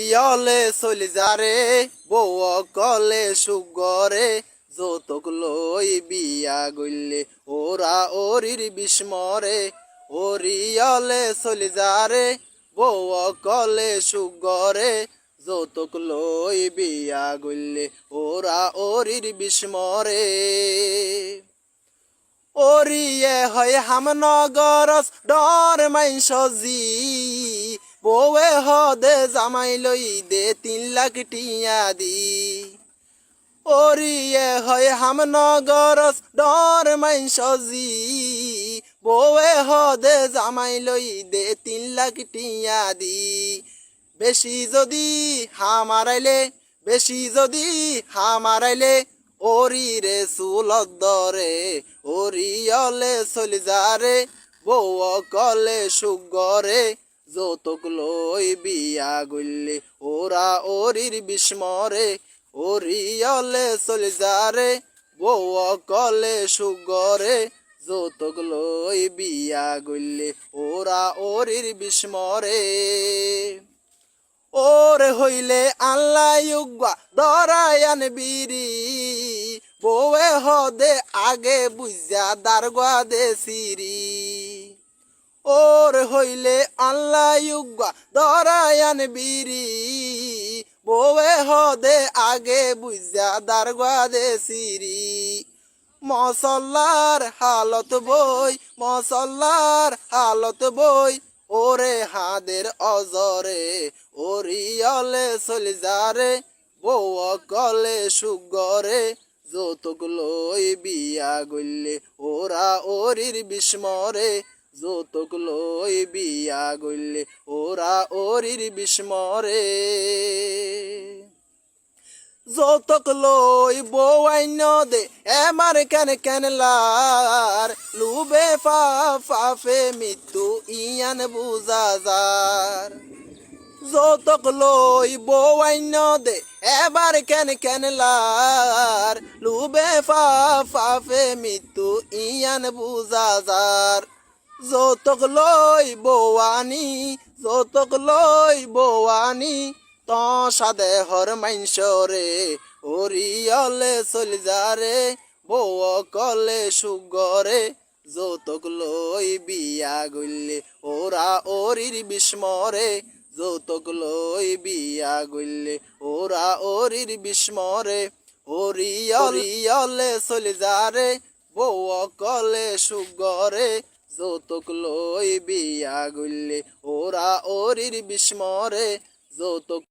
ওরিয়লে চলি যারে বউ কলে সুগরে যৌতুক লই বিয়া গইলে ওরা ওরির বিস্মরে ওরিয়লে চলি যারে বউ কলে সুগরে যৌতুক লই বিয়া গইলে ওরা ওরির বিস্মরে ওরিয়ে হয় হামনগরস ডর মাইনস জি বউয়ে হদে জামাই লই দে 3 লাখ টিয়া দি ওরিয়ে হয় হামনগরস ডর মাইনস জি বউয়ে হদে জামাই লই দে 3 লাখ টিয়া দি বেশি যদি হামারাইলে ওরি রে চুলত দরে ওরিয়লে চলি যারে বউ কলে সুগরে যৌতুক লই বিয়া গইলে ওরা ওরির বিস্মরে ওরিয়লে চলি যারে বউ কলে সুগরে যৌতুক লই বিয়া গইলে ওরা ওরির বিস্মরে ওরে হইলে আল্লাহ ইউগা দরায়ান বিরি বউয়ে হদে আগে বুঝা দারগা দে সিরি ওরে হইলে আল্লাহ ইউগা দরায়ান বিরি বউয়ে হদে আগে বুঝা দারগা দে সিরি মশল্লার হালত বই ওরে হাদের অজরে ওরিয়লে চলি যারে বউ কলে সুগরে যৌতুক লই বিয়া গইলে ওরা ওরির বিস্মরে যৌতুক লই বিয়া গইলে ওরা ওরির বিস্মরে যৌতুক লই বউ আইন দে এমার কেন লার লুবে ফাফে মৃত্যু ইয়ান বুঝা যার যৌতুক লই বউ আইন দে এবার কেন লার লুবে ফাফে মৃত্যু ইয়ান বুঝা যার যৌতুক লই বউয়ানি ত সাদে হর মাইনসরে ওরিয়লে চলি যারে বউ কলে সুগরে যৌতুক লই বিয়া গইলে ওরা ওরির বিস্মরে যৌতুক লই বিয়া গইলে ওরা ওরির বিস্মরে ওরিয়লে চলি যারে বউ কলে সুগরে যৌতুক লই বিয়া গইলে ওরা ওরির বিস্মরে যৌতুক